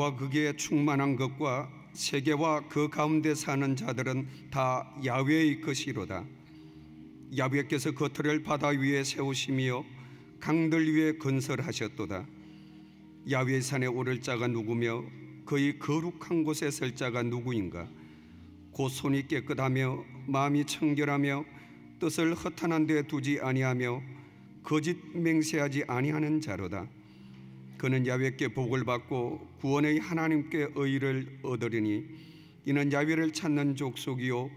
하늘과 거기에 충만한 것과 세계와 그 가운데 사는 자들은 다 야훼의 것이로다. 야훼께서 그 틀을 바다 위에 세우시며 강들 위에 건설하셨도다. 야훼의 산에 오를 자가 누구며 그의 거룩한 곳에 설 자가 누구인가? 곧 손이 깨끗하며 마음이 청결하며 뜻을 허탄한 데 두지 아니하며 거짓 맹세하지 아니하는 자로다. 그는 야훼께 복을 받고 구원의 하나님께 의를 얻으리니 이는 야훼를 찾는 족속이요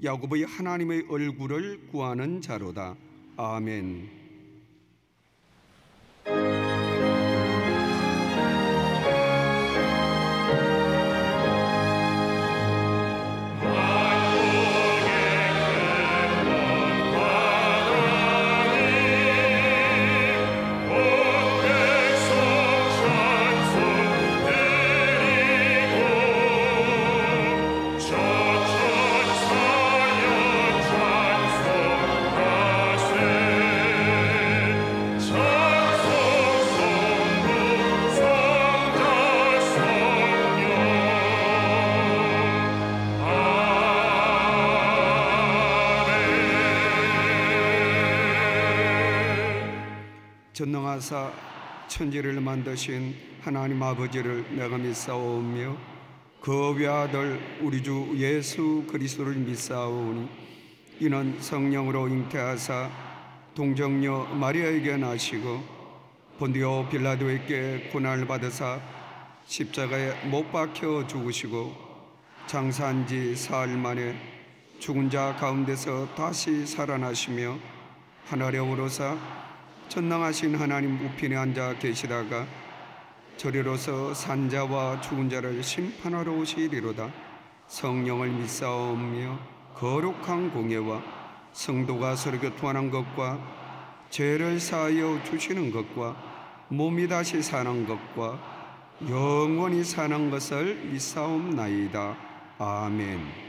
야곱의 하나님의 얼굴을 구하는 자로다. 아멘. 전능하사 천지를 만드신 하나님 아버지를 내가 믿사오며 그 외아들 우리 주 예수 그리스도를 믿사오니 이는 성령으로 잉태하사 동정녀 마리아에게 나시고 본디오 빌라도에게 고난을 받으사 십자가에 못 박혀 죽으시고 장사한 지 사흘 만에 죽은 자 가운데서 다시 살아나시며 하늘에 오르사 전능하신 하나님 우편에 앉아 계시다가 저리로서 산자와 죽은 자를 심판하러 오시리로다. 성령을 믿사오며 거룩한 공예와 성도가 서로 교통하는 것과 죄를 사하여 주시는 것과 몸이 다시 사는 것과 영원히 사는 것을 믿사옵나이다. 아멘.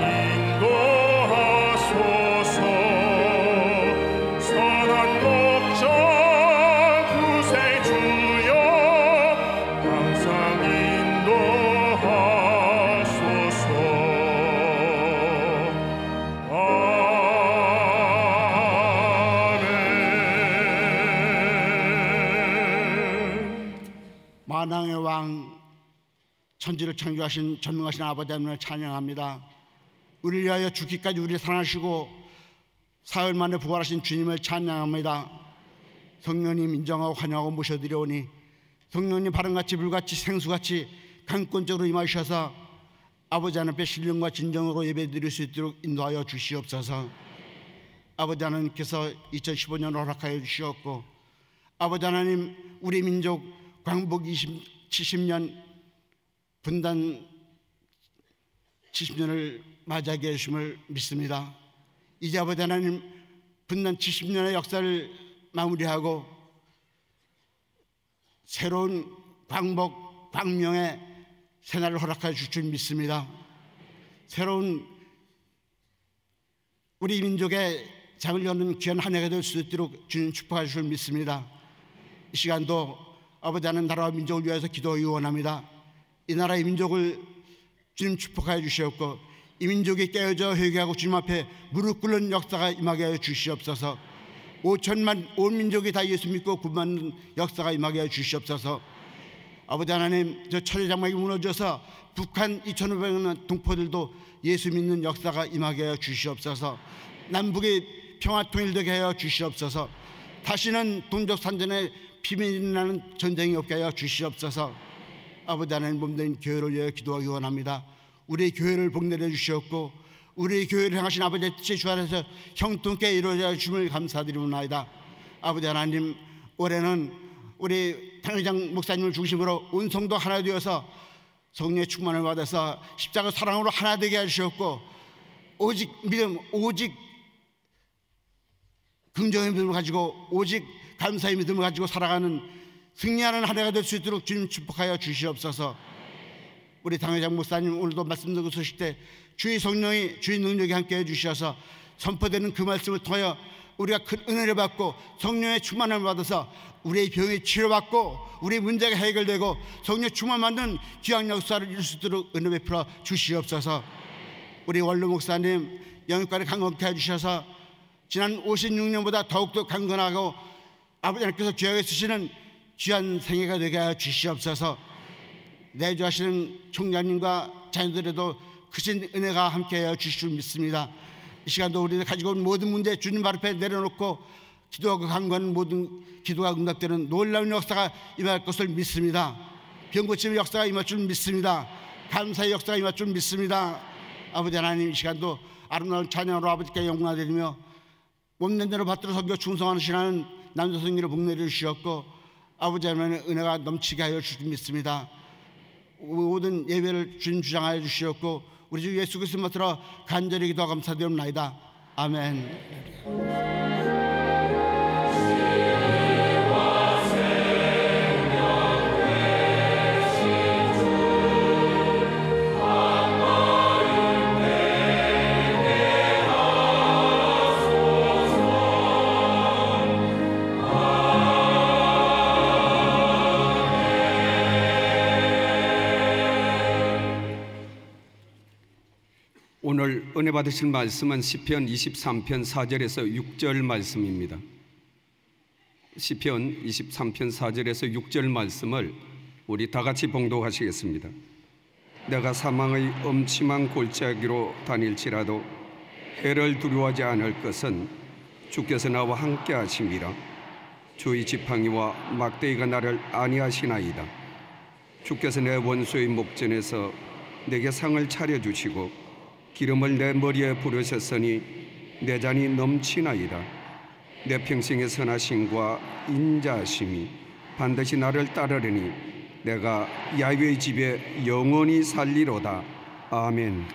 인도하소서. 선한 목자 구세주여 항상 인도하소서. 아멘. 만왕의 왕 천지를 창조하신 전능하신 아버지 하나님을 찬양합니다. 우리를 위하여 죽기까지 우리를 사랑하시고 사흘 만에 부활하신 주님을 찬양합니다. 성령님 인정하고 환영하고 모셔드려오니 성령님 바람같이 불같이 생수같이 강권적으로 임하셔서 아버지 하나님께 신령과 진정으로 예배드릴 수 있도록 인도하여 주시옵소서. 아버지 하나님께서 2015년을 허락하여 주시었고 아버지 하나님 우리 민족 광복 70년 분단 70년을 맞이하게 해주심을 믿습니다. 이제 아버지 하나님 분단 70년의 역사를 마무리하고 새로운 광복, 광명의 새날을 허락하여 주실 줄 믿습니다. 새로운 우리 민족의 장을 여는 귀한 한 해가 될 수 있도록 주님 축복하여 주실 줄 믿습니다. 이 시간도 아버지 하나님 나라와 민족을 위해서 기도하기 원합니다. 이 나라의 민족을 주님 축복하여 주시옵고 이 민족이 깨어져 회개하고 주님 앞에 무릎 꿇는 역사가 임하게 하여 주시옵소서. 5천만 온 민족이 다 예수 믿고 구원받는 역사가 임하게 하여 주시옵소서. 아버지 하나님 저 천의 장막이 무너져서 북한 2,500만 동포들도 예수 믿는 역사가 임하게 하여 주시옵소서. 남북이 평화 통일되게 하여 주시옵소서. 다시는 동족 산전에 피면이 나는 전쟁이 없게 하여 주시옵소서. 아버지 하나님 몸된 교회를 위하여 기도하기 원합니다. 우리 교회를 복내려 주시옵고 우리 교회를 향하신 아버지의 뜻이 주 안에서 형통케 이루어져 주심을 감사드리옵나이다. 아버지 하나님 올해는 우리 당회장 목사님을 중심으로 온 성도 하나 되어서 성령의 충만을 받아서 십자가 사랑으로 하나 되게 하시옵고 오직 믿음, 오직 긍정의 믿음을 가지고 오직 감사의 믿음을 가지고 살아가는 승리하는 한 해가 될 수 있도록 주님 축복하여 주시옵소서. 우리 당회장 목사님 오늘도 말씀 듣고 소식 때 주의 성령이 주의 능력이 함께해 주셔서 선포되는 그 말씀을 통하여 우리가 큰 은혜를 받고 성령의 충만함을 받아서 우리의 병이 치료받고 우리의 문제가 해결되고 성령의 충만받는 귀한 역사를 이룰 수 있도록 은혜 베풀어 주시옵소서. 우리 원로 목사님 영육간에 강건케 해주셔서 지난 56년보다 더욱더 강건하고 아버지 하나님께서 귀하게 쓰시는 귀한 생애가 되게 하여 주시옵소서. 내주하시는 총장님과 자녀들에도 크신 은혜가 함께하여 주실 줄 믿습니다. 이 시간도 우리가 가지고 온 모든 문제 주님 발 앞에 내려놓고 기도하고 간구하는 모든 기도가 응답되는 놀라운 역사가 임할 것을 믿습니다. 병 고침의 역사가 임할 줄 믿습니다. 감사의 역사가 임할 줄 믿습니다. 아버지 하나님 이 시간도 아름다운 찬양으로 아버지께 영광을 드리며 몸된 대로 받들어 섬겨 충성하는 신하는 남자 성리를 복내려 주시었고 아버지 하나님의 은혜가 넘치게 하여 주실 줄 믿습니다. 모든 예배를 주님 주장하여 주시었고 우리 주 예수 그리스도 맡들어 간절히 기도와 감사드리옵나이다. 아멘. 오늘 은혜 받으실 말씀은 시편 23편 4절에서 6절 말씀입니다. 시편 23편 4절에서 6절 말씀을 우리 다 같이 봉독하시겠습니다. 내가 사망의 엄침한 골짜기로 다닐지라도 해를 두려워하지 않을 것은 주께서 나와 함께 하심이라. 주의 지팡이와 막대기가 나를 안위하시나이다. 주께서 내 원수의 목전에서 내게 상을 차려주시고 기름을 내 머리에 부르셨으니 내 잔이 넘치나이다. 내 평생의 선하심과 인자하심이 반드시 나를 따르리니 내가 야훼의 집에 영원히 살리로다. 아멘.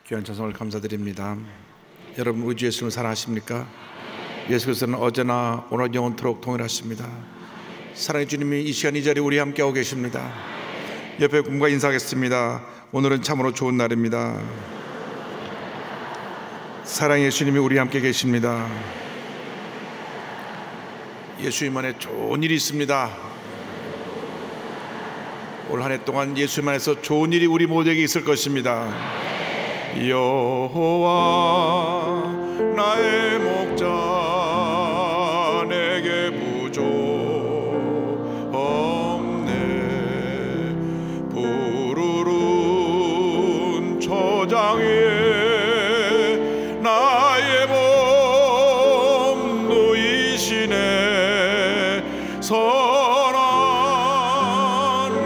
귀한 찬송을 감사드립니다. 여러분 우리 주 예수님을 사랑하십니까? 예수 그리스도는 어제나 오늘 영원토록 동일하십니다. 사랑의 주님이 이 시간 이 자리에 우리 함께하고 계십니다. 옆에 분과 인사하겠습니다. 오늘은 참으로 좋은 날입니다. 사랑의 예수님이 우리 함께 계십니다. 예수님 안에 좋은 일이 있습니다. 올 한 해 동안 예수님 안에서 좋은 일이 우리 모두에게 있을 것입니다. 여호와 나의 목자 내게 부족 없네. 푸르른 초장 위에 나의 몸 누이시네. 선한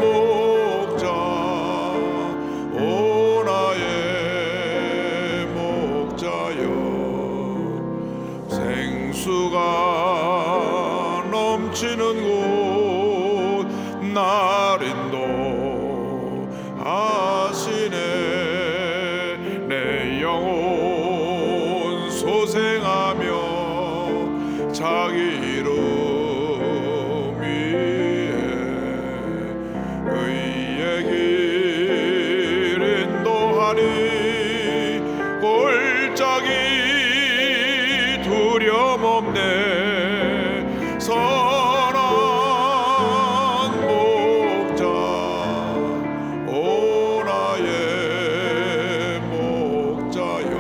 목자 오 나의 목자여. 생수가 넘치는 곳 날 인도하시네. 내 영혼 소생하며 자기 이름 위에 의의 길 인도하니 골짜기 두려움 없네. 선한 목자 오 나의 목자여.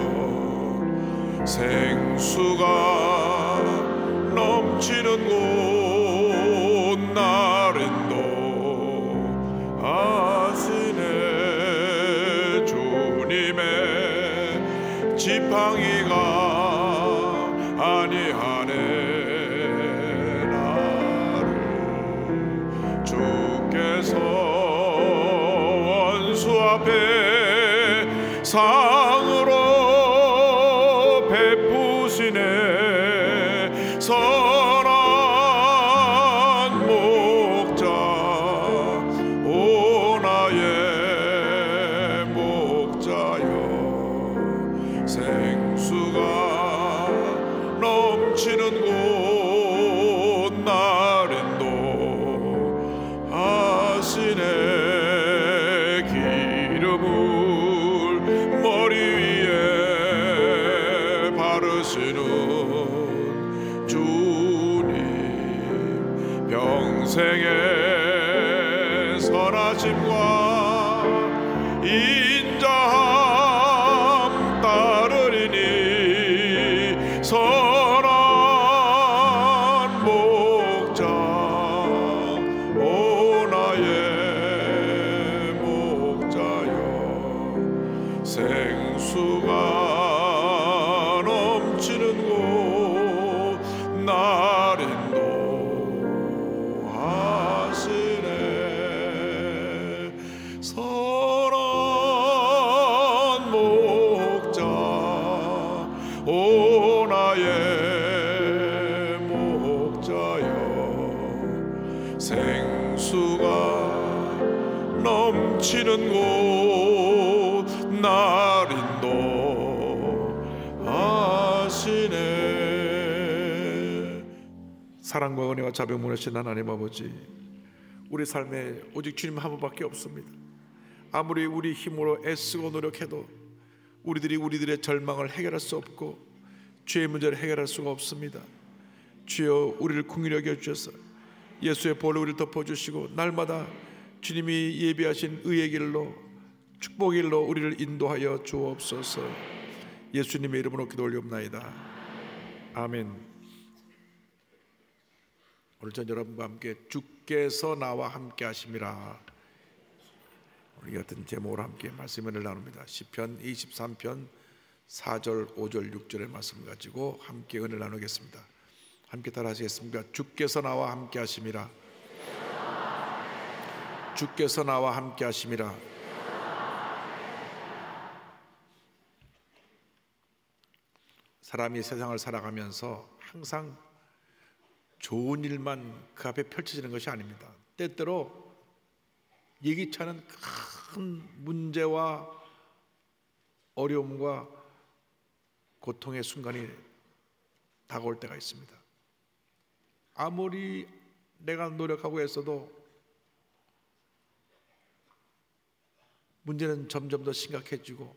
생수가 넘치는 곳 날 인도하시네. 주님의 지팡이가 아니하네 나를. 주께서 원수 앞에 상으로 베푸시네. 선한 목자 오 나의 목자여. 생수가 넘치는 곳 날 인도하시네. 기름을 머리 위에 바르시는 주님. 평생의 선하심과 인자함 따르리니. 선한 목자 오 나의 목자여. 생수가 넘치는 곳 날 인도하시네. 선한 목자 오 나의 목자여. 생수가 넘치는 곳 날 인도하시네. 사랑과 은혜와 자비가 무너진 하나님 아버지, 우리 삶에 오직 주님 한 분밖에 없습니다. 아무리 우리 힘으로 애쓰고 노력해도 우리들이 우리들의 절망을 해결할 수 없고 죄의 문제를 해결할 수가 없습니다. 주여 우리를 긍휼히 여겨주셔서 예수의 보혈로 우리를 덮어주시고 날마다 주님이 예비하신 의의 길로 축복의 길로 우리를 인도하여 주옵소서. 예수님의 이름으로 기도 올리옵나이다. 아멘. 오늘 전 여러분과 함께 주께서 나와 함께 하심이라, 우리 같은 제목으로 함께 말씀을 나눕니다. 시편 23편 4절 5절 6절의 말씀 가지고 함께 은혜를 나누겠습니다. 함께 따라 하시겠습니까? 주께서 나와 함께 하심이라. 주께서 나와 함께 하심이라. 사람이 세상을 살아가면서 항상 좋은 일만 그 앞에 펼쳐지는 것이 아닙니다. 때때로 예기치 않은 큰 문제와 어려움과 고통의 순간이 다가올 때가 있습니다. 아무리 내가 노력하고 애써도 문제는 점점 더 심각해지고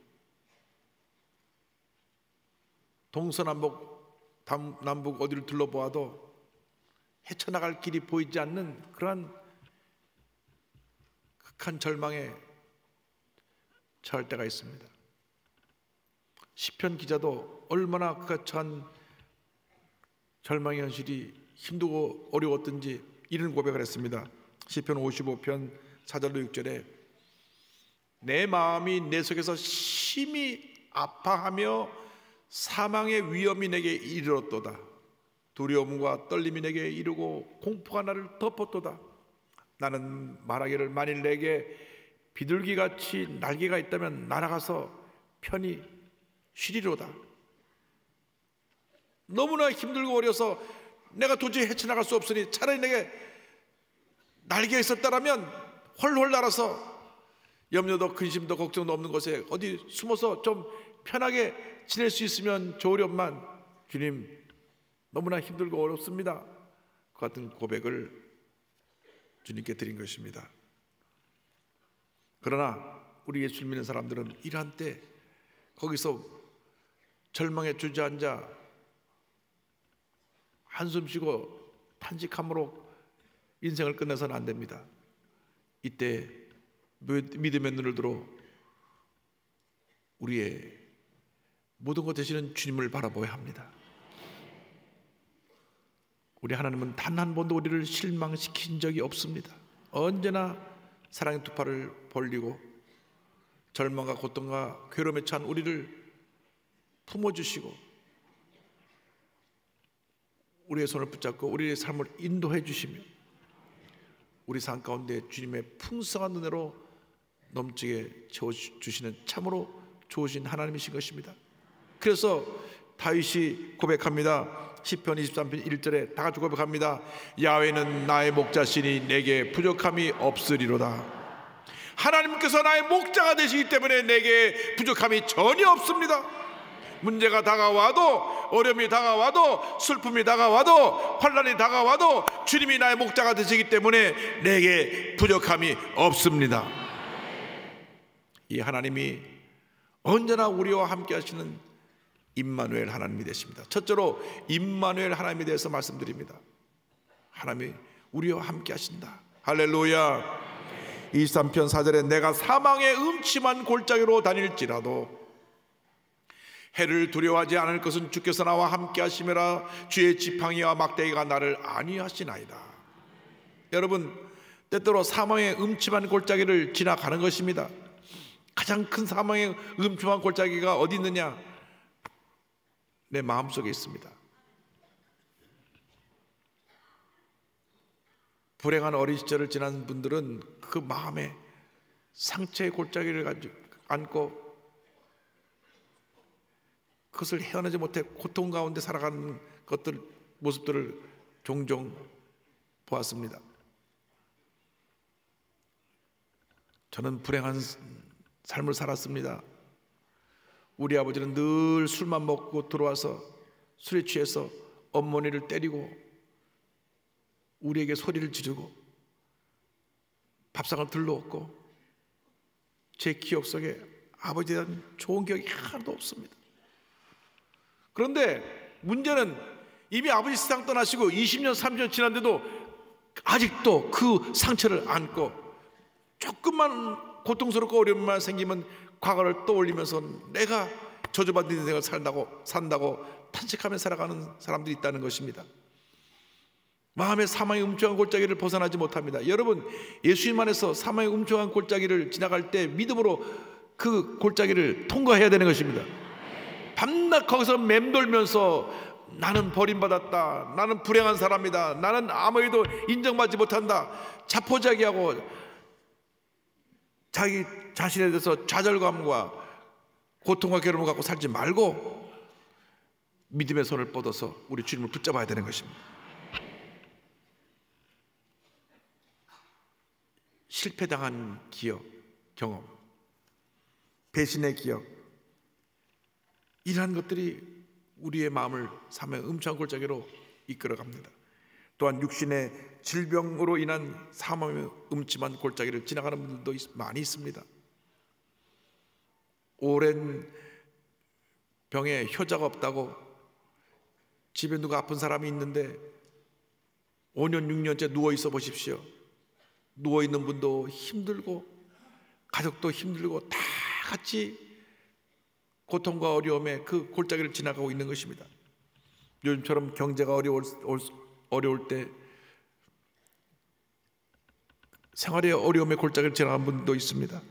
남북 어디를 둘러보아도 헤쳐나갈 길이 보이지 않는 그러한 극한 절망에 처할 때가 있습니다. 시편 기자도 얼마나 그 처한 절망의 현실이 힘들고 어려웠던지 이런 고백을 했습니다. 시편 55편 4절로 6절에 내 마음이 내 속에서 심히 아파하며 사망의 위험이 내게 이르렀도다. 두려움과 떨림이 내게 이르고 공포가 나를 덮었도다. 나는 말하기를 만일 내게 비둘기같이 날개가 있다면 날아가서 편히 쉬리로다. 너무나 힘들고 어려서 내가 도저히 헤쳐나갈 수 없으니 차라리 내게 날개가 있었다라면 훨훨 날아서 염려도 근심도 걱정도 없는 곳에 어디 숨어서 좀 편하게 지낼 수 있으면 좋으련만 주님 너무나 힘들고 어렵습니다. 그 같은 고백을 주님께 드린 것입니다. 그러나 우리 예수를 믿는 사람들은 이러한 때 거기서 절망에 주저앉아 한숨 쉬고 탄식함으로 인생을 끝내서는 안 됩니다. 이때 믿음의 눈을 들어 우리의 모든 것 되시는 주님을 바라보아야 합니다. 우리 하나님은 단 한 번도 우리를 실망시킨 적이 없습니다. 언제나 사랑의 두 팔을 벌리고 절망과 고통과 괴로움에 처한 우리를 품어주시고 우리의 손을 붙잡고 우리의 삶을 인도해 주시며 우리 삶 가운데 주님의 풍성한 은혜로 넘치게 채워주시는 참으로 좋으신 하나님이신 것입니다. 그래서 다윗이 고백합니다. 시편 23편 1절에 다 같이 고백합니다. 야훼는 나의 목자시니 내게 부족함이 없으리로다. 하나님께서 나의 목자가 되시기 때문에 내게 부족함이 전혀 없습니다. 문제가 다가와도 어려움이 다가와도 슬픔이 다가와도 환난이 다가와도 주님이 나의 목자가 되시기 때문에 내게 부족함이 없습니다. 이 하나님이 언제나 우리와 함께 하시는 임마누엘 하나님이 되십니다. 첫째로 임마누엘 하나님에 대해서 말씀드립니다. 하나님이 우리와 함께 하신다. 할렐루야. 23편 4절에 내가 사망의 음침한 골짜기로 다닐지라도 해를 두려워하지 않을 것은 주께서 나와 함께 하심이라. 주의 지팡이와 막대기가 나를 안위하시나이다. 여러분, 때때로 사망의 음침한 골짜기를 지나가는 것입니다. 가장 큰 사망의 음침한 골짜기가 어디 있느냐? 내 마음속에 있습니다. 불행한 어린 시절을 지난 분들은 그 마음에 상처의 골짜기를 가지고 안고 그것을 헤어나지 못해 고통 가운데 살아가는 모습들을 종종 보았습니다. 저는 불행한 삶을 살았습니다. 우리 아버지는 늘 술만 먹고 들어와서 술에 취해서 어머니를 때리고 우리에게 소리를 지르고 밥상을 들러엎고 제 기억 속에 아버지에 대한 좋은 기억이 하나도 없습니다. 그런데 문제는 이미 아버지 세상 떠나시고 20년, 30년 지났는데도 아직도 그 상처를 안고 조금만 고통스럽고 어려움만 생기면 과거를 떠올리면서 내가 저주받은 인생을 산다고 탄식하며 살아가는 사람들이 있다는 것입니다. 마음의 사망의 음침한 골짜기를 벗어나지 못합니다. 여러분, 예수님 안에서 사망의 음침한 골짜기를 지나갈 때 믿음으로 그 골짜기를 통과해야 되는 것입니다. 밤낮 거기서 맴돌면서 나는 버림받았다, 나는 불행한 사람이다, 나는 아무에도 인정받지 못한다, 자포자기하고 자기 자신에 대해서 좌절감과 고통과 괴로움을 갖고 살지 말고 믿음의 손을 뻗어서 우리 주님을 붙잡아야 되는 것입니다. 실패당한 기억, 경험, 배신의 기억, 이러한 것들이 우리의 마음을 사망의 음침한 골짜기로 이끌어갑니다. 또한 육신의 질병으로 인한 사망의 음침한 골짜기를 지나가는 분들도 많이 있습니다. 오랜 병에 효자가 없다고 집에 누가 아픈 사람이 있는데 5년 6년째 누워있어 보십시오. 누워있는 분도 힘들고 가족도 힘들고 다 같이 고통과 어려움에 그 골짜기를 지나가고 있는 것입니다. 요즘처럼 경제가 어려울 때 생활의 어려움의 골짜기를 지나가는 분도 있습니다.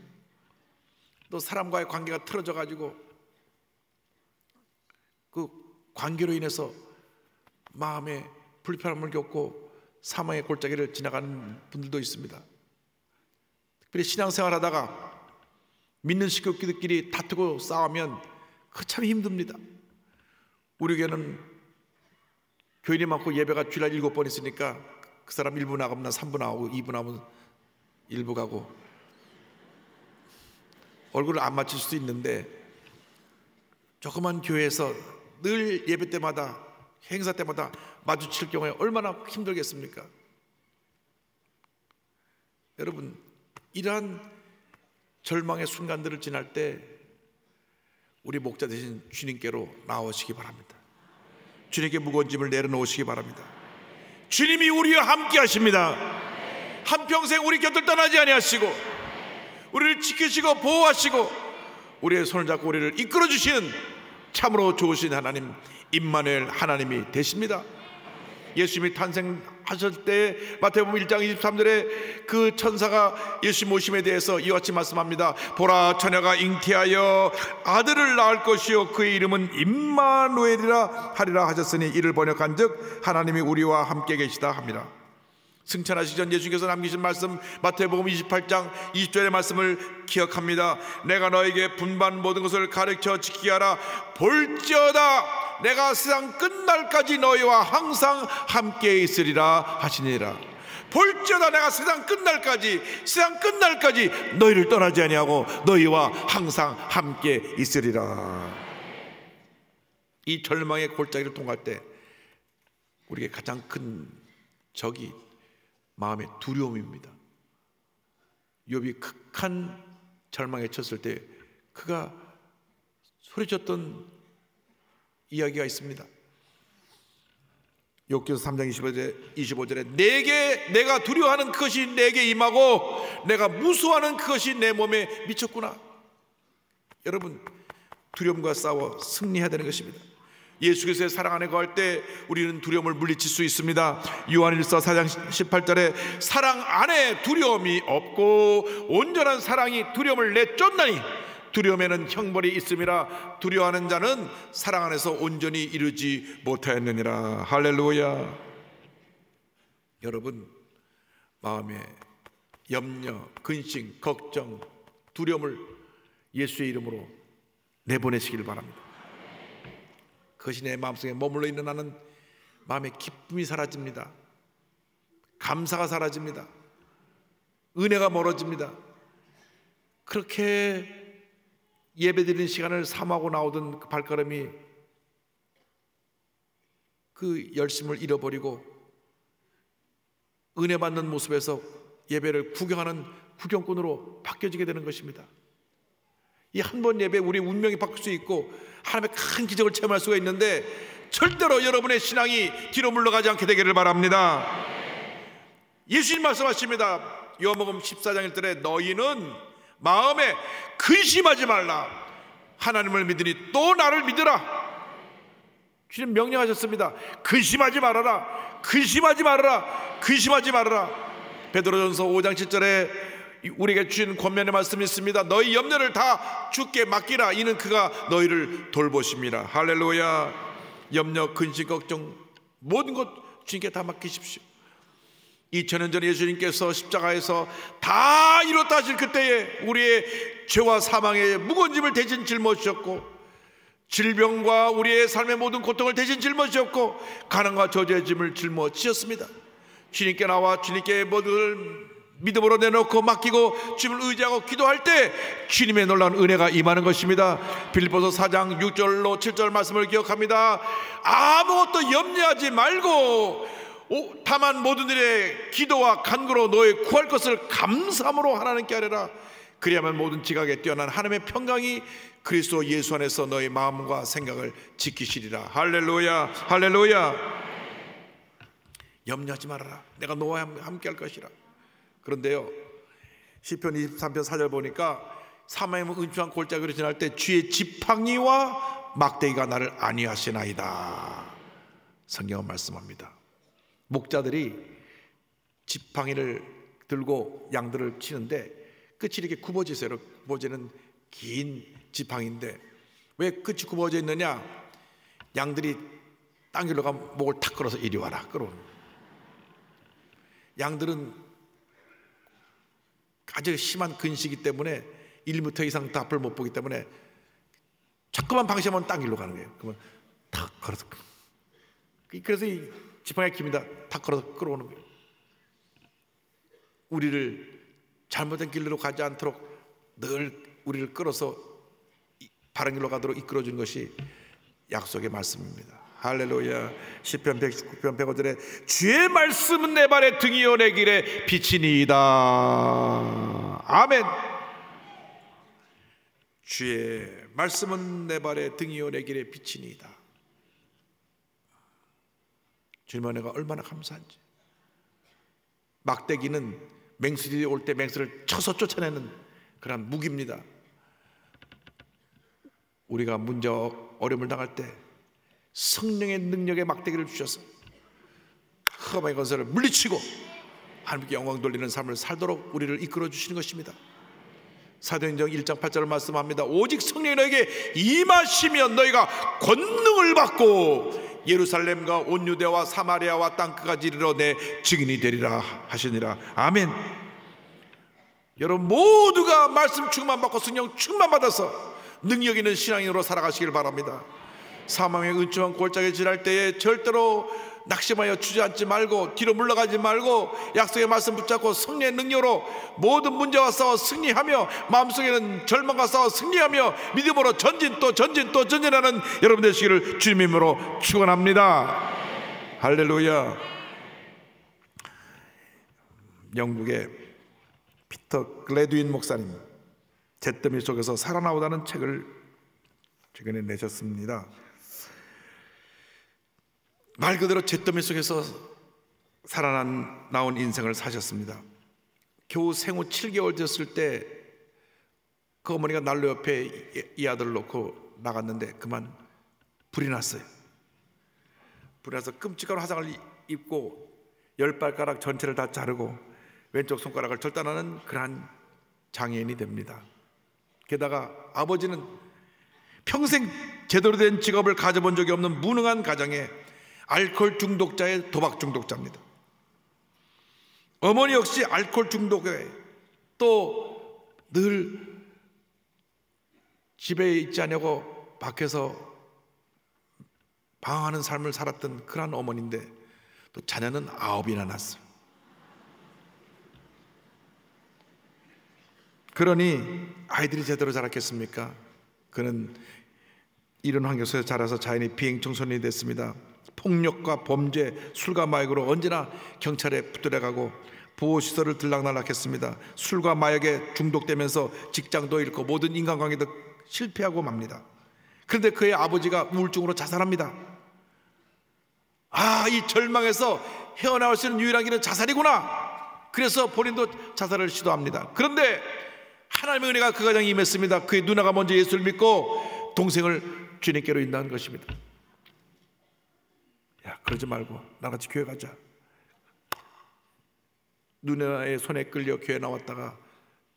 또 사람과의 관계가 틀어져 가지고 그 관계로 인해서 마음에 불편함을 겪고 사망의 골짜기를 지나가는 분들도 있습니다. 특별히 신앙생활 하다가 믿는 식구들끼리 다투고 싸우면 그 참 힘듭니다. 우리 교회는 교인이 많고 예배가 주일날 7번 있으니까 그 사람 1부 나가면 난 3부 나오고 2부 나오면 1부 가고 얼굴을 안 맞출 수도 있는데 조그만 교회에서 늘 예배 때마다 행사 때마다 마주칠 경우에 얼마나 힘들겠습니까? 여러분, 이러한 절망의 순간들을 지날 때 우리 목자 되신 주님께로 나오시기 바랍니다. 주님께 무거운 짐을 내려놓으시기 바랍니다. 주님이 우리와 함께 하십니다. 한평생 우리 곁을 떠나지 아니하시고 우리를 지키시고 보호하시고 우리의 손을 잡고 우리를 이끌어 주시는 참으로 좋으신 하나님, 임마누엘 하나님이 되십니다. 예수님이 탄생하실 때 마태복음 1장 23절에 그 천사가 예수님 오심에 대해서 이와 같이 말씀합니다. 보라, 처녀가 잉태하여 아들을 낳을 것이요 그의 이름은 임마누엘이라 하리라 하셨으니 이를 번역한즉 하나님이 우리와 함께 계시다 합니다. 승천하시기 전 예수님께서 남기신 말씀 마태복음 28장 20절의 말씀을 기억합니다. 내가 너에게 분반 모든 것을 가르쳐 지키게 하라. 볼지어다 내가 세상 끝날까지 너희와 항상 함께 있으리라 하시니라. 볼지어다 내가 세상 끝날까지 너희를 떠나지 아니하고 너희와 항상 함께 있으리라. 이 절망의 골짜기를 통과할 때 우리에게 가장 큰 적이 마음의 두려움입니다. 욥이 극한 절망에 쳤을 때 그가 소리쳤던 이야기가 있습니다. 욥기서 3장 25절에 내가 두려워하는 그것이 내게 임하고 내가 무서워하는 그것이 내 몸에 미쳤구나. 여러분, 두려움과 싸워 승리해야 되는 것입니다. 예수 그리스도의 사랑 안에 거할 때 우리는 두려움을 물리칠 수 있습니다. 요한일서 4장 18절에 사랑 안에 두려움이 없고 온전한 사랑이 두려움을 내쫓나니 두려움에는 형벌이 있음이라. 두려워하는 자는 사랑 안에서 온전히 이루지 못하였느니라. 할렐루야. 여러분, 마음에 염려, 근심, 걱정, 두려움을 예수의 이름으로 내보내시기를 바랍니다. 그것이 내 마음속에 머물러 있는 나는 마음의 기쁨이 사라집니다. 감사가 사라집니다. 은혜가 멀어집니다. 그렇게 예배드리는 시간을 사모하고 나오던 그 발걸음이 그 열심을 잃어버리고 은혜 받는 모습에서 예배를 구경하는 구경꾼으로 바뀌어지게 되는 것입니다. 이 한 번 예배 우리의 운명이 바뀔 수 있고 하나님의 큰 기적을 체험할 수가 있는데 절대로 여러분의 신앙이 뒤로 물러가지 않게 되기를 바랍니다. 예수님 말씀하십니다. 요한복음 14장 1절에 너희는 마음에 근심하지 말라. 하나님을 믿으니 또 나를 믿으라. 주님 명령하셨습니다. 근심하지 말아라. 근심하지 말아라. 근심하지 말아라. 베드로전서 5장 7절에 우리에게 주신 권면의 말씀이 있습니다. 너희 염려를 다 주께 맡기라. 이는 그가 너희를 돌보십니다. 할렐루야. 염려, 근심, 걱정 모든 것 주님께 다 맡기십시오. 2000년 전에 예수님께서 십자가에서 다 이뤘다 하실 그때에 우리의 죄와 사망의 무거운 짐을 대신 짊어지셨고 질병과 우리의 삶의 모든 고통을 대신 짊어지셨고 가난과 저주의 짐을 짊어지셨습니다. 주님께 나와 주님께 모든 믿음으로 내놓고 맡기고 주님을 의지하고 기도할 때 주님의 놀라운 은혜가 임하는 것입니다. 빌립보서 4장 6절로 7절 말씀을 기억합니다. 아무것도 염려하지 말고 다만 모든 일에 기도와 간구로 너의 구할 것을 감사함으로 하나님께 아뢰라. 그리하면 모든 지각에 뛰어난 하나님의 평강이 그리스도 예수 안에서 너의 마음과 생각을 지키시리라. 할렐루야, 할렐루야. 염려하지 말아라. 내가 너와 함께 할 것이라. 그런데요, 시편 23편 4절 보니까 사망의 은총한 골짜기로 지날 때 주의 지팡이와 막대기가 나를 안위하시나이다. 성경은 말씀합니다. 목자들이 지팡이를 들고 양들을 치는데 끝이 이렇게 굽어져 있어요. 굽어지는 긴 지팡이인데 왜 끝이 굽어져 있느냐? 양들이 딴 길로 가면 목을 탁 끌어서 이리 와라 끌어오는. 양들은 아주 심한 근시기 때문에 1m 이상 더 앞을 못 보기 때문에 자꾸만 방심하면 딴 길로 가는 거예요. 그러면 탁 걸어서, 그래서 이 지팡이가 깁니다. 탁 걸어서 끌어오는 거예요. 우리를 잘못된 길로 가지 않도록 늘 우리를 끌어서 바른 길로 가도록 이끌어주는 것이 약속의 말씀입니다. 할렐루야. 시편 119편 105절에 주의 말씀은 내 발의 등이요 내 길에 빛이니이다. 아멘. 주의 말씀은 내 발의 등이요 내 길에 빛이니이다. 주님의 은혜가 얼마나 감사한지. 막대기는 맹수들이 올 때 맹수를 쳐서 쫓아내는 그런 무기입니다. 우리가 문제와 어려움을 당할 때 성령의 능력의 막대기를 주셔서 흑암의 권세를 물리치고 하나님께 영광 돌리는 삶을 살도록 우리를 이끌어 주시는 것입니다. 사도행전 1장 8절을 말씀합니다. 오직 성령이 너에게 임하시면 너희가 권능을 받고 예루살렘과 온 유대와 사마리아와 땅끝까지 이르러 내 증인이 되리라 하시니라. 아멘. 여러분 모두가 말씀 충만 받고 성령 충만 받아서 능력 있는 신앙인으로 살아가시길 바랍니다. 사망의 은총한 골짜기에 지날 때에 절대로 낙심하여 주저앉지 말고 뒤로 물러가지 말고 약속의 말씀 붙잡고 성령의 능력으로 모든 문제와 싸워 승리하며 마음속에는 절망과 싸워 승리하며 믿음으로 전진 또 전진 또 전진하는 여러분 되시기를 주님의 이름으로 축원합니다. 할렐루야. 영국의 피터 글래드윈 목사님 잿더미 속에서 살아나오다는 책을 최근에 내셨습니다. 말 그대로 잿더미 속에서 살아나온 인생을 사셨습니다. 겨우 생후 7개월 됐을 때 그 어머니가 난로 옆에 이 아들을 놓고 나갔는데 그만 불이 났어요. 불이 나서 끔찍한 화상을 입고 10발가락 전체를 다 자르고 왼쪽 손가락을 절단하는 그러한 장애인이 됩니다. 게다가 아버지는 평생 제대로 된 직업을 가져본 적이 없는 무능한 가정에 알코올 중독자의 도박 중독자입니다. 어머니 역시 알코올 중독에 또 늘 집에 있지 않냐고 밖에서 방황하는 삶을 살았던 그런 어머니인데 또 자녀는 9이나 낳았어요. 그러니 아이들이 제대로 자랐겠습니까? 그는 이런 환경 속에서 자라서 자연히 비행 청소년이 됐습니다. 폭력과 범죄, 술과 마약으로 언제나 경찰에 붙들려가고 보호시설을 들락날락했습니다. 술과 마약에 중독되면서 직장도 잃고 모든 인간관계도 실패하고 맙니다. 그런데 그의 아버지가 우울증으로 자살합니다. 아, 이 절망에서 헤어나올 수 있는 유일한 길은 자살이구나. 그래서 본인도 자살을 시도합니다. 그런데 하나님의 은혜가 그 가정에 임했습니다. 그의 누나가 먼저 예수를 믿고 동생을 주님께로 인도한 것입니다. 야, 그러지 말고 나같이 교회 가자. 누나의 손에 끌려 교회 나왔다가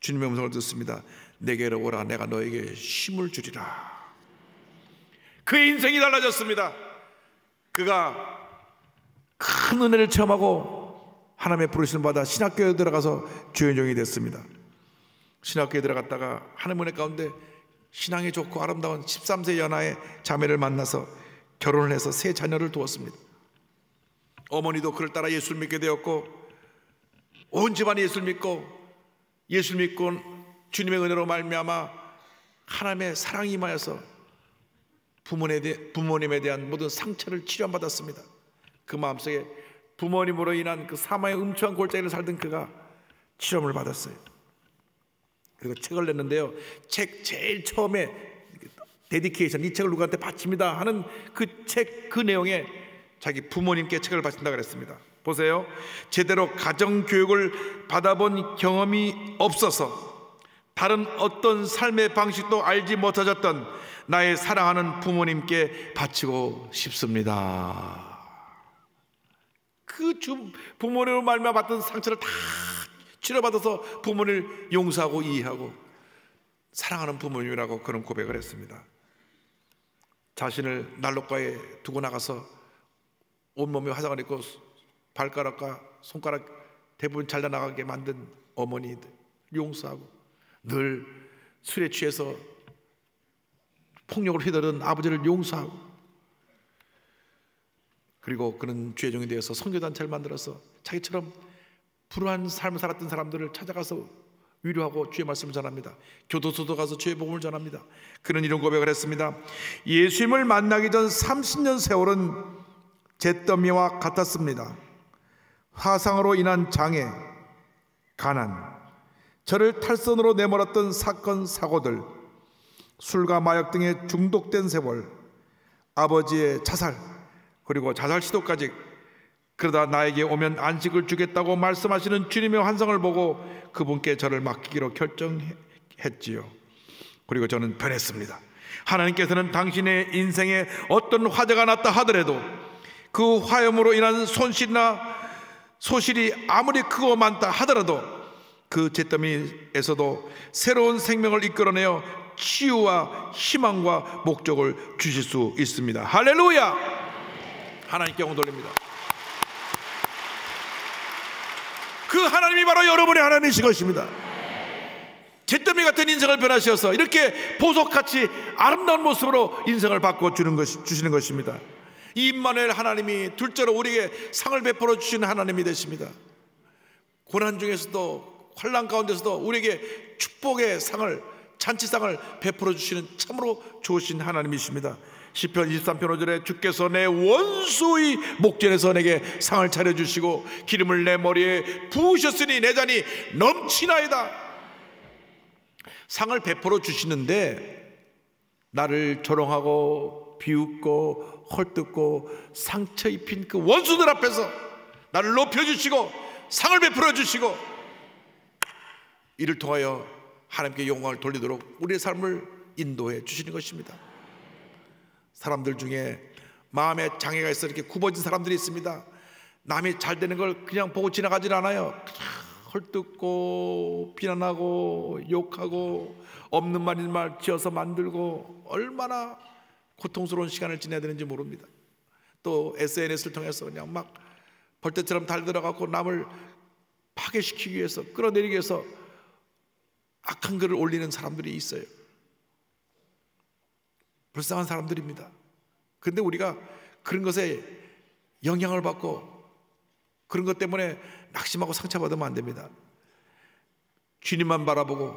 주님의 음성을 듣습니다. 내게로 오라. 내가 너에게 힘을 주리라. 그의 인생이 달라졌습니다. 그가 큰 은혜를 체험하고 하나님의 부르심을 받아 신학교에 들어가서 주연종이 됐습니다. 신학교에 들어갔다가 하나님의 은혜 가운데 신앙이 좋고 아름다운 13세 연하의 자매를 만나서 결혼을 해서 3 자녀를 두었습니다. 어머니도 그를 따라 예수를 믿게 되었고 온 집안이 예수를 믿고 주님의 은혜로 말미암아 하나님의 사랑이 임하여서 부모님에 대한 모든 상처를 치료받았습니다. 그 마음속에 부모님으로 인한 그 사마의 음침한 골짜기를 살던 그가 치료를 받았어요. 그리고 책을 냈는데요, 책 제일 처음에 데디케이션, 이 책을 누구한테 바칩니다 하는 그 책 그 내용에 자기 부모님께 책을 바친다 그랬습니다. 보세요. 제대로 가정교육을 받아본 경험이 없어서 다른 어떤 삶의 방식도 알지 못하셨던 나의 사랑하는 부모님께 바치고 싶습니다. 그 부모님으로 말미암아 받던 상처를 다 치료받아서 부모님을 용서하고 이해하고 사랑하는 부모님이라고 그런 고백을 했습니다. 자신을 난로가에 두고 나가서 온몸에 화상을 입고 발가락과 손가락 대부분 잘라나가게 만든 어머니들 용서하고, 늘 술에 취해서 폭력을 휘두른 아버지를 용서하고, 그리고 그는 죄종이 되어서 선교단체를 만들어서 자기처럼 불우한 삶을 살았던 사람들을 찾아가서 위로하고 주의 말씀을 전합니다. 교도소도 가서 주의 복음을 전합니다. 그는 이런 고백을 했습니다. 예수님을 만나기 전 30년 세월은 잿더미와 같았습니다. 화상으로 인한 장애, 가난, 저를 탈선으로 내몰았던 사건 사고들, 술과 마약 등에 중독된 세월, 아버지의 자살, 그리고 자살 시도까지, 그러다 나에게 오면 안식을 주겠다고 말씀하시는 주님의 환상을 보고 그분께 저를 맡기기로 결정했지요. 그리고 저는 변했습니다. 하나님께서는 당신의 인생에 어떤 화재가 났다 하더라도 그 화염으로 인한 손실이나 소실이 아무리 크고 많다 하더라도 그 잿더미에서도 새로운 생명을 이끌어내어 치유와 희망과 목적을 주실 수 있습니다. 할렐루야! 하나님께 영광 돌립니다. 그 하나님이 바로 여러분의 하나님이신 것입니다. 잿더미 같은 인생을 변하셔서 이렇게 보석같이 아름다운 모습으로 인생을 주시는 것입니다. 이 임마누엘 하나님이 둘째로 우리에게 상을 베풀어 주시는 하나님이 되십니다. 고난 중에서도 환난 가운데서도 우리에게 축복의 상을, 잔치상을 베풀어 주시는 참으로 좋으신 하나님이십니다. 시편 23편 5절에 주께서 내 원수의 목전에서 내게 상을 차려주시고 기름을 내 머리에 부으셨으니 내 잔이 넘치나이다. 상을 베풀어 주시는데 나를 조롱하고 비웃고 헐뜯고 상처 입힌 그 원수들 앞에서 나를 높여주시고 상을 베풀어 주시고 이를 통하여 하나님께 영광을 돌리도록 우리의 삶을 인도해 주시는 것입니다. 사람들 중에 마음에 장애가 있어 이렇게 굽어진 사람들이 있습니다. 남이 잘 되는 걸 그냥 보고 지나가질 않아요. 헐뜯고 비난하고 욕하고 없는 말인 말 지어서 만들고 얼마나 고통스러운 시간을 지내야 되는지 모릅니다. 또 SNS를 통해서 그냥 막 벌떼처럼 달들어가고 남을 파괴시키기 위해서, 끌어내리기 위해서 악한 글을 올리는 사람들이 있어요. 불쌍한 사람들입니다. 그런데 우리가 그런 것에 영향을 받고 그런 것 때문에 낙심하고 상처받으면 안 됩니다. 주님만 바라보고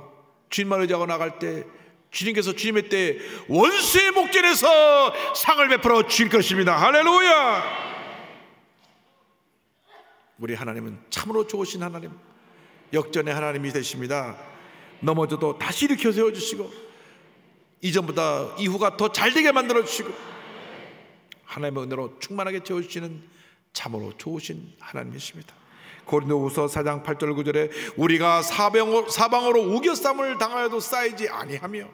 주님만 의지하고 나갈 때 주님께서 주님의 때에 원수의 목전에서 상을 베풀어 주실 것입니다. 할렐루야! 우리 하나님은 참으로 좋으신 하나님, 역전의 하나님이 되십니다. 넘어져도 다시 일으켜 세워주시고 이전보다 이후가 더 잘되게 만들어주시고 하나님의 은혜로 충만하게 채워주시는 참으로 좋으신 하나님이십니다. 고린도후서 4장 8절 9절에 우리가 사방으로 우겨쌈을 당하여도 쌓이지 아니하며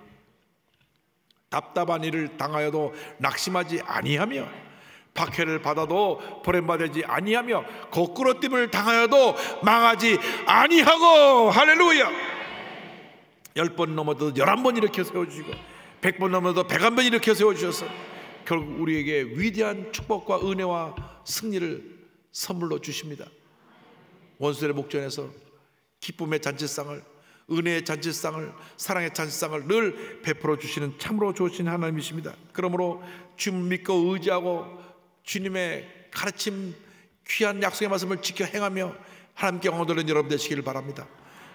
답답한 일을 당하여도 낙심하지 아니하며 박해를 받아도 버림받지 아니하며 거꾸로짐을 당하여도 망하지 아니하고 할렐루야! 10번 넘어도 11번 일으켜 세워주시고 100번 넘어도 101번 일으켜 세워주셔서 결국 우리에게 위대한 축복과 은혜와 승리를 선물로 주십니다. 원수의 목전에서 기쁨의 잔치상을, 은혜의 잔치상을, 사랑의 잔치상을 늘 베풀어 주시는 참으로 좋으신 하나님이십니다. 그러므로 주님 믿고 의지하고 주님의 가르침, 귀한 약속의 말씀을 지켜 행하며 하나님께 영광 돌리는 여러분 되시기를 바랍니다.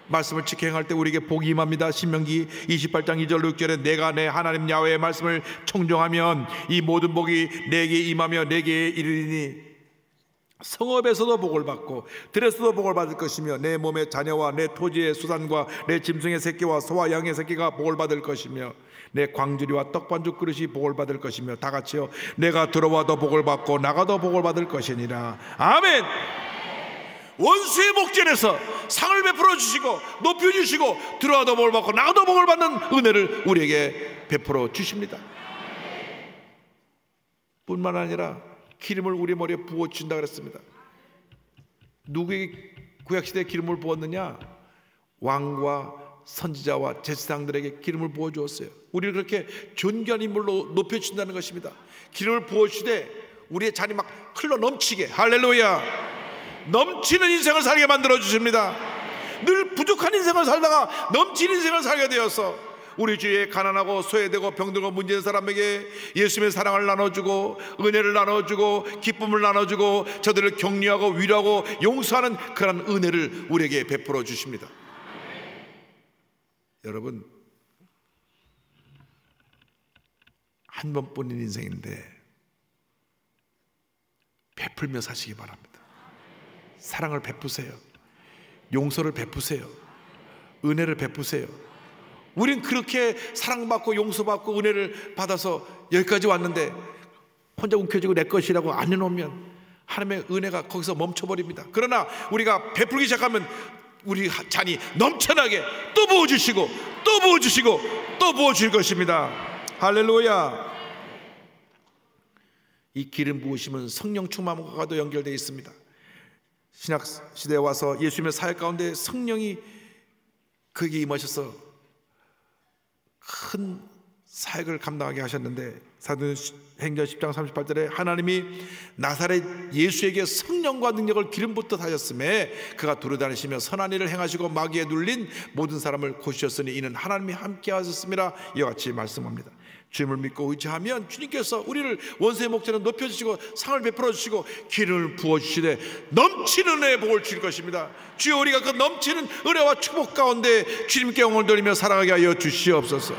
말씀을 지켜 행할 때 우리에게 복이 임합니다. 신명기 28장 2절 6절에 내가 내 하나님 야훼의 말씀을 청종하면 이 모든 복이 내게 임하며 내게 이르리니 성읍에서도 복을 받고 들에서도 복을 받을 것이며 내 몸의 자녀와 내 토지의 수산과 내 짐승의 새끼와 소와 양의 새끼가 복을 받을 것이며 내 광주리와 떡반죽 그릇이 복을 받을 것이며 다 같이요 내가 들어와도 복을 받고 나가도 복을 받을 것이니라. 아멘. 원수의 목전에서 상을 베풀어 주시고 높여 주시고 들어와도 복을 받고 나가도 복을 받는 은혜를 우리에게 베풀어 주십니다. 뿐만 아니라 기름을 우리 머리에 부어 주신다 그랬습니다. 누구에게 구약시대에 기름을 부었느냐? 왕과 선지자와 제사장들에게 기름을 부어 주었어요. 우리를 그렇게 존귀한 인물로 높여 주신다는 것입니다. 기름을 부어 주되 우리의 잔이 막 흘러 넘치게, 할렐루야, 넘치는 인생을 살게 만들어 주십니다. 늘 부족한 인생을 살다가 넘치는 인생을 살게 되어서 우리 주위에 가난하고 소외되고 병들고 문제된 사람에게 예수님의 사랑을 나눠주고 은혜를 나눠주고 기쁨을 나눠주고 저들을 격려하고 위로하고 용서하는 그런 은혜를 우리에게 베풀어 주십니다. 여러분, 한 번뿐인 인생인데 베풀며 사시기 바랍니다. 사랑을 베푸세요. 용서를 베푸세요. 은혜를 베푸세요. 우린 그렇게 사랑받고 용서받고 은혜를 받아서 여기까지 왔는데 혼자 움켜쥐고 내 것이라고 안 해놓으면 하나님의 은혜가 거기서 멈춰버립니다. 그러나 우리가 베풀기 시작하면 우리 잔이 넘쳐나게 또 부어주시고 또 부어주시고 또 부어줄 것입니다. 할렐루야. 이 기름 부으심은 성령 충만과도 연결되어 있습니다. 신약 시대에 와서 예수님의 사역 가운데 성령이 그에게 임하셔서 큰 사역을 감당하게 하셨는데 사도행전 10장 38절에 하나님이 나사렛 예수에게 성령과 능력을 기름 붓듯 하셨음에 그가 두루다니시며 선한 일을 행하시고 마귀에 눌린 모든 사람을 고치셨으니 이는 하나님이 함께 하셨음이라 이와 같이 말씀합니다. 주님을 믿고 의지하면 주님께서 우리를 원수의 목전에 높여주시고 상을 베풀어 주시고 기름을 부어주시되 넘치는 은혜의 복을 주실 것입니다. 주여 우리가 그 넘치는 은혜와 축복 가운데 주님께 영광을 돌리며 살아가게 하여 주시옵소서.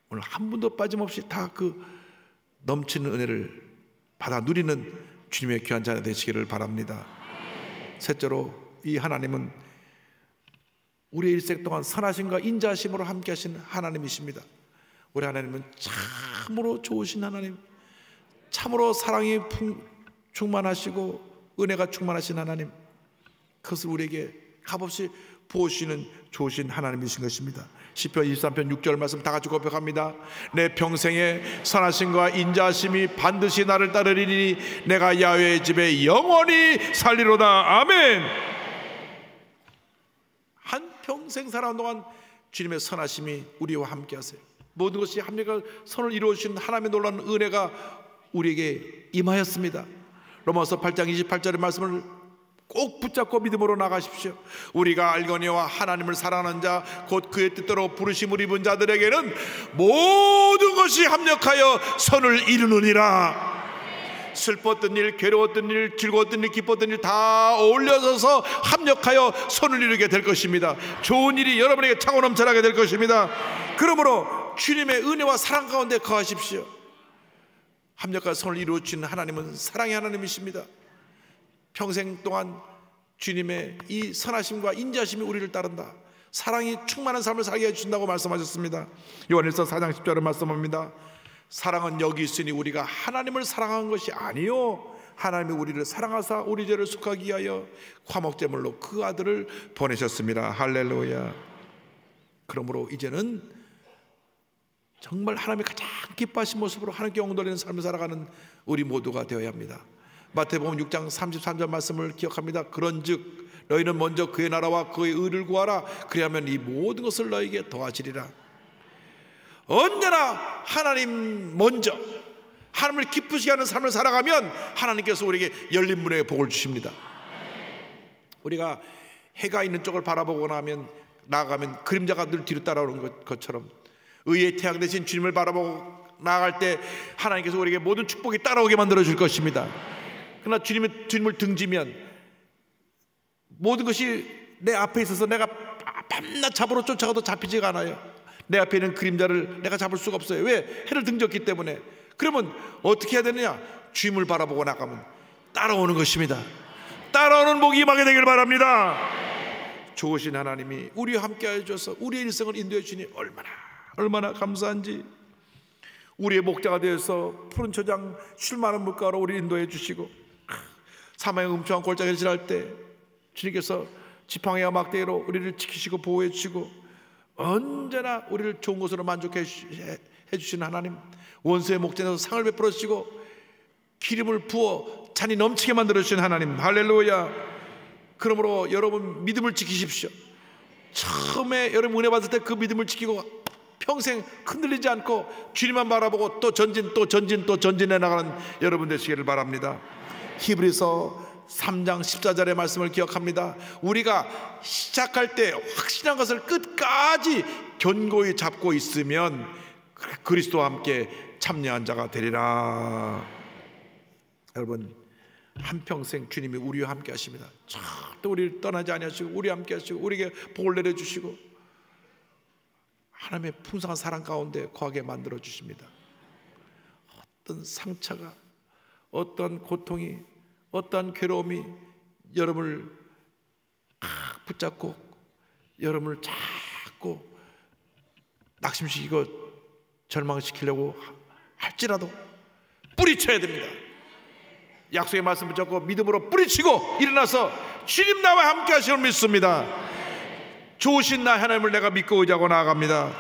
오늘 한 분도 빠짐없이 다 그 넘치는 은혜를 받아 누리는 주님의 귀한 자녀 되시기를 바랍니다. 셋째로 이 하나님은 우리의 일생 동안 선하심과 인자하심으로 함께 하신 하나님이십니다. 우리 하나님은 참으로 좋으신 하나님, 참으로 사랑이 충만하시고 은혜가 충만하신 하나님, 그것을 우리에게 값없이 부어주시는 좋으신 하나님이신 것입니다. 시편 23편 6절 말씀 다 같이 고백합니다. 내 평생에 선하심과 인자하심이 반드시 나를 따르리니 내가 야훼의 집에 영원히 살리로다. 아멘. 한평생 살아온 동안 주님의 선하심이 우리와 함께 하세요. 모든 것이 합력과 선을 이루어주신 하나님의 놀라운 은혜가 우리에게 임하였습니다. 로마서 8장 28절의 말씀을 꼭 붙잡고 믿음으로 나가십시오. 우리가 알거니와 하나님을 사랑하는 자 곧 그의 뜻대로 부르심을 입은 자들에게는 모든 것이 합력하여 선을 이루느니라. 슬펐던 일, 괴로웠던 일, 즐거웠던 일, 기뻤던 일 다 어울려서 합력하여 선을 이루게 될 것입니다. 좋은 일이 여러분에게 차고 넘쳐나게 될 것입니다. 그러므로 주님의 은혜와 사랑 가운데 거하십시오. 합력과 선을 이루어주시는 하나님은 사랑의 하나님이십니다. 평생 동안 주님의 이 선하심과 인자하심이 우리를 따른다. 사랑이 충만한 삶을 살게 해주신다고 말씀하셨습니다. 요한일서 4장 10절을 말씀합니다. 사랑은 여기 있으니 우리가 하나님을 사랑한 것이 아니요 하나님이 우리를 사랑하사 우리 죄를 속하기 위하여 화목제물로 그 아들을 보내셨습니다. 할렐루야. 그러므로 이제는 정말 하나님이 가장 기뻐하신 모습으로 하나님께 영광 돌리는 삶을 살아가는 우리 모두가 되어야 합니다. 마태복음 6장 33절 말씀을 기억합니다. 그런즉 너희는 먼저 그의 나라와 그의 의를 구하라. 그리하면 이 모든 것을 너희에게 더하시리라. 언제나 하나님 먼저 하나님을 기쁘시게 하는 삶을 살아가면 하나님께서 우리에게 열린 문의 복을 주십니다. 우리가 해가 있는 쪽을 바라보고 나아가면 그림자가 늘 뒤로 따라오는 것처럼 의의 태양 대신 주님을 바라보고 나아갈 때 하나님께서 우리에게 모든 축복이 따라오게 만들어 줄 것입니다. 그러나 주님을 등지면 모든 것이 내 앞에 있어서 내가 밤낮 잡으러 쫓아가도 잡히지가 않아요. 내 앞에 있는 그림자를 내가 잡을 수가 없어요. 왜? 해를 등졌기 때문에. 그러면 어떻게 해야 되느냐? 주님을 바라보고 나가면 따라오는 것입니다. 따라오는 복이 임하게 되길 바랍니다. 좋으신 하나님이 우리와 함께하여 주셔서 우리의 일생을 인도해 주니 얼마나 감사한지. 우리의 목자가 되어서 푸른 초장 쉴 만한 물가로 우리 인도해 주시고, 사망의 음침한 골짜기를 지날 때 주님께서 지팡이와 막대기로 우리를 지키시고 보호해 주시고, 언제나 우리를 좋은 것으로 만족해 주시는 하나님, 원수의 목전에서 상을 베풀어 주시고 기름을 부어 잔이 넘치게 만들어 주신 하나님, 할렐루야. 그러므로 여러분 믿음을 지키십시오. 처음에 여러분 은혜 받을 때 그 믿음을 지키고 평생 흔들리지 않고 주님만 바라보고 또 전진해 나가는 여러분 되시기를 바랍니다. 히브리서 3장 14절의 말씀을 기억합니다. 우리가 시작할 때 확신한 것을 끝까지 견고히 잡고 있으면 그리스도와 함께 참여한 자가 되리라. 여러분, 한평생 주님이 우리와 함께 하십니다. 절대 우리를 떠나지 아니하시고 우리와 함께 하시고 우리에게 복을 내려주시고 하나님의 풍성한 사랑 가운데 거하게 만들어 주십니다. 어떤 상처가, 어떤 고통이, 어떤 괴로움이 여러분을 붙잡고 여러분을 자꾸 낙심시키고 절망시키려고 할지라도 뿌리쳐야 됩니다. 약속의 말씀 붙잡고 믿음으로 뿌리치고 일어나서 주님 나와 함께 하시는 믿습니다. 좋으신 나 하나님을 내가 믿고 의지하고 나아갑니다.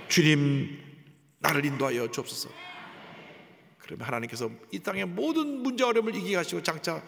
주님 나를 인도하여 주옵소서. 그러면 하나님께서 이 땅의 모든 문제 어려움을 이기게 하시고 장차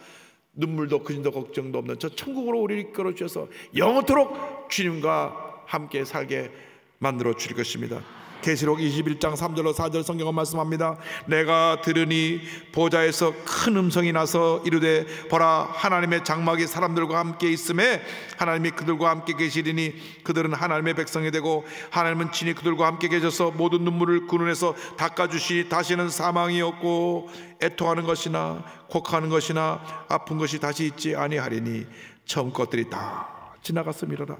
눈물도 근심도 걱정도 없는 저 천국으로 우리를 이끌어 주셔서 영원토록 주님과 함께 살게 만들어 주실 것입니다. 계시록 21장 3절로 4절 성경은 말씀합니다. 내가 들으니 보좌에서 큰 음성이 나서 이르되 보라, 하나님의 장막이 사람들과 함께 있음에 하나님이 그들과 함께 계시리니 그들은 하나님의 백성이 되고 하나님은 친히 그들과 함께 계셔서 모든 눈물을 그 눈에서 닦아주시니 다시는 사망이 없고 애통하는 것이나 곡하는 것이나 아픈 것이 다시 있지 아니하리니 처음 것들이 다 지나갔음이로라.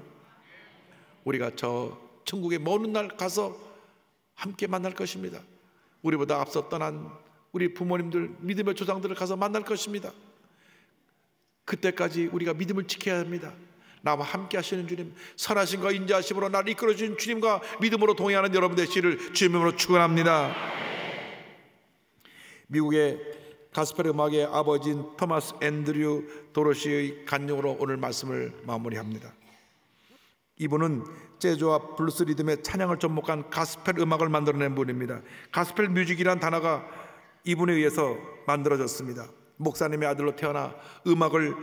우리가 저 천국의 먼 날 가서 함께 만날 것입니다. 우리보다 앞서 떠난 우리 부모님들, 믿음의 조상들을 가서 만날 것입니다. 그때까지 우리가 믿음을 지켜야 합니다. 나와 함께 하시는 주님, 선하심과 인자하심으로 나를 이끌어주신 주님과 믿음으로 동행하는 여러분 되시기를 주님으로 축원합니다. 미국의 가스펠 음악의 아버지인 토마스 앤드류 도로시의 간증으로 오늘 말씀을 마무리합니다. 이분은 재즈와 블루스 리듬의 찬양을 접목한 가스펠 음악을 만들어낸 분입니다. 가스펠 뮤직이란 단어가 이분에 의해서 만들어졌습니다. 목사님의 아들로 태어나 음악을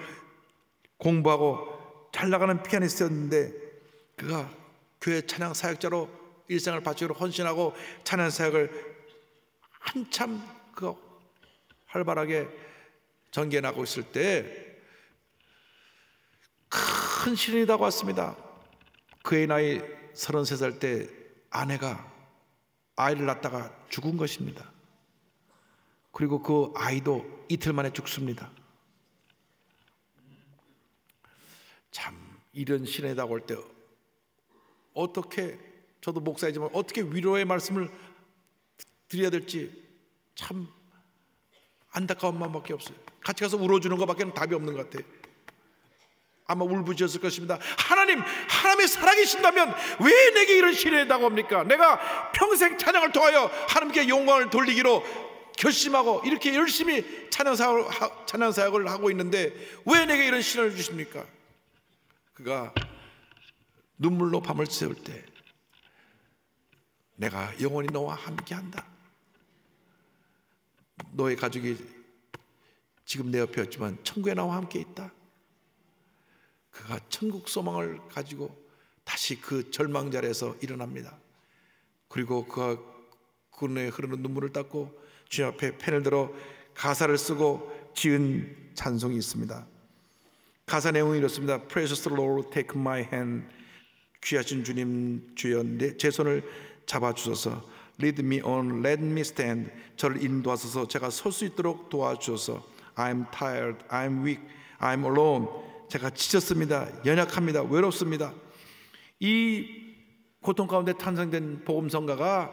공부하고 잘 나가는 피아니스트였는데 그가 교회 찬양 사역자로 일생을 바치기로 헌신하고 찬양 사역을 한참 그 활발하게 전개해 나가고 있을 때 큰 시련이 다가왔습니다. 그의 나이 33살 때 아내가 아이를 낳다가 죽은 것입니다. 그리고 그 아이도 이틀 만에 죽습니다. 참 이런 시련이 다가올 때 어떻게, 저도 목사이지만 어떻게 위로의 말씀을 드려야 될지 참 안타까운 마음밖에 없어요. 같이 가서 울어주는 것밖에 답이 없는 것 같아요. 아마 울부짖었을 것입니다. 하나님이 살아계신다면 왜 내게 이런 시련이 다가옵니까? 내가 평생 찬양을 통하여 하나님께 영광을 돌리기로 결심하고 이렇게 열심히 찬양 사역을 하고 있는데 왜 내게 이런 시련을 주십니까? 그가 눈물로 밤을 새울 때 내가 영원히 너와 함께한다. 너의 가족이 지금 내 옆에 없지만 천국에 나와 함께 있다. 그가 천국 소망을 가지고 다시 그 절망자리에서 일어납니다. 그리고 그가 그 눈에 흐르는 눈물을 닦고 주님 앞에 펜을 들어 가사를 쓰고 지은 찬송이 있습니다. 가사 내용이 이렇습니다. Precious Lord, take my hand. 귀하신 주님, 주여 제 손을 잡아주소서. Lead me on, let me stand. 저를 인도하소서. 제가 설 수 있도록 도와주소서. I'm tired, I'm weak, I'm alone. 제가 지쳤습니다. 연약합니다. 외롭습니다. 이 고통 가운데 탄생된 복음성가가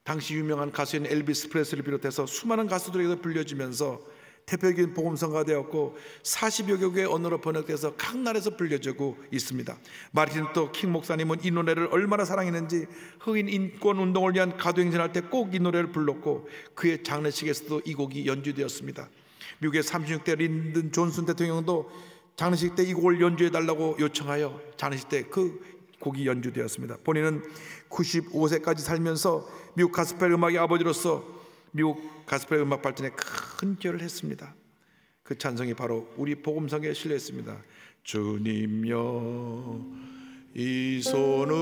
당시 유명한 가수인 엘비스 프레슬리를 비롯해서 수많은 가수들에게도 불려지면서 대표적인 복음성가가 되었고 40여 개국의 언어로 번역돼서 각 나라에서 불려지고 있습니다. 마르틴 루터 킹 목사님은 이 노래를 얼마나 사랑했는지 흑인 인권 운동을 위한 가도행진할 때 꼭 이 노래를 불렀고 그의 장례식에서도 이 곡이 연주되었습니다. 미국의 36대 린든 존슨 대통령도 장례식 때 이 곡을 연주해달라고 요청하여 장례식 때 그 곡이 연주되었습니다. 본인은 95세까지 살면서 미국 가스펠 음악의 아버지로서 미국 가스펠 음악 발전에 큰 기여를 했습니다. 그 찬송이 바로 우리 복음성에 실려 있습니다. 주님여 이 손을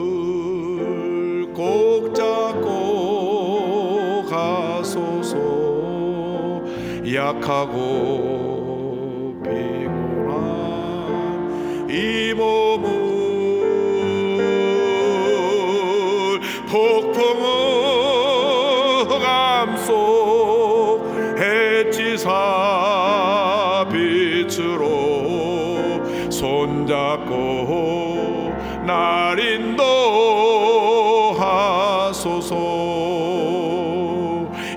꼭 잡고 가소서 약하고 피곤한 이 몸을 폭풍 흑암속 해치사 빛으로 손잡고 날 인도하소서.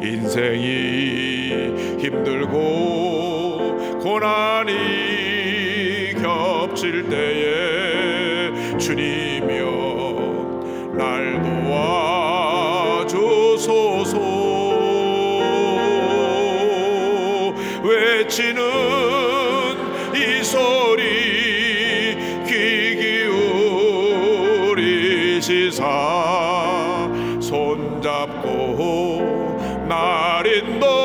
인생이 힘들고 고난이 겹칠 때에 주님이여 날 도와주소서. 외치는 이 소리 귀 기울이시사 손잡고 날 인도하소서.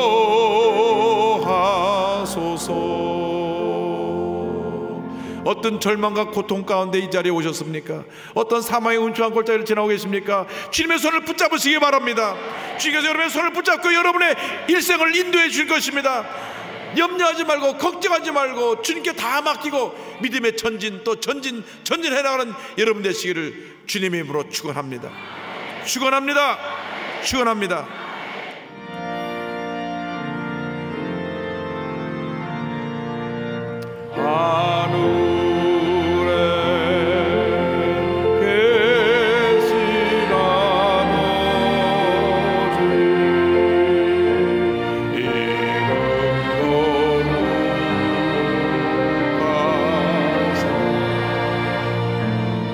어떤 절망과 고통 가운데 이 자리에 오셨습니까? 어떤 사망의 운초한 골짜기를 지나고 계십니까? 주님의 손을 붙잡으시기 바랍니다. 주님께서 여러분의 손을 붙잡고 여러분의 일생을 인도해 줄 것입니다. 염려하지 말고 걱정하지 말고 주님께 다 맡기고 믿음의 전진 또 전진해 나가는 여러분 되시기를 주님의 이름으로 축원합니다. 축원합니다. 축원합니다.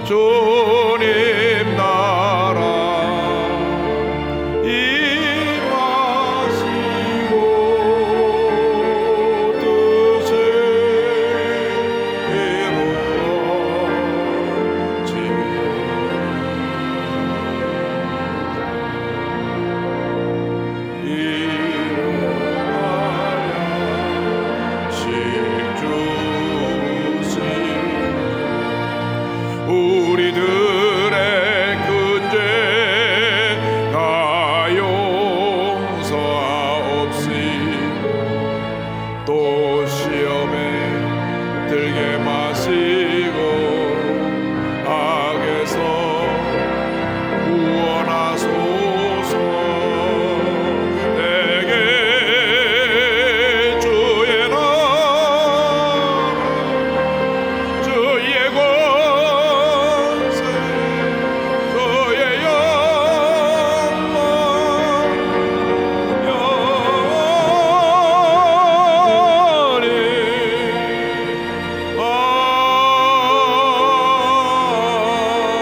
주님 나라 임하시고 뜻을 이루어야 식주시 우리들의 근죄가 용서하옵시고 또 시험에 들게 마시고 악에서 구원하소서. 내게 주의 나라 주의 권세 주의 영광 영원히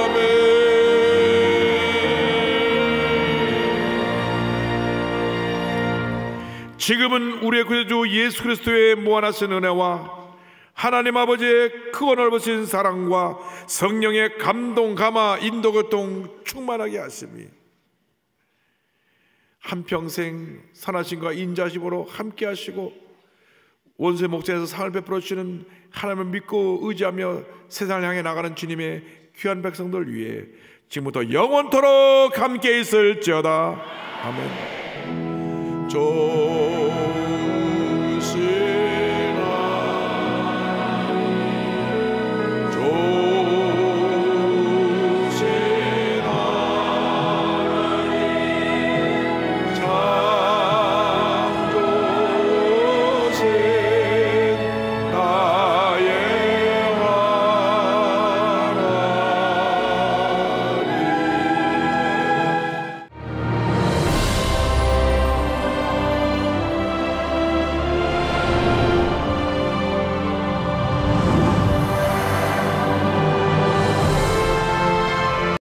아멘. 지금은 우리의 구주 예수 그리스도의 무한하신 은혜와 하나님 아버지의 크고 넓으신 사랑과 성령의 감동, 감화, 인도, 교통 충만하게 하심이 한평생 선하심과 인자심으로 함께 하시고 원수의 목전에서 상을 베풀어 주시는 하나님을 믿고 의지하며 세상을 향해 나가는 주님의 귀한 백성들 위해 지금부터 영원토록 함께 있을지어다. 아멘.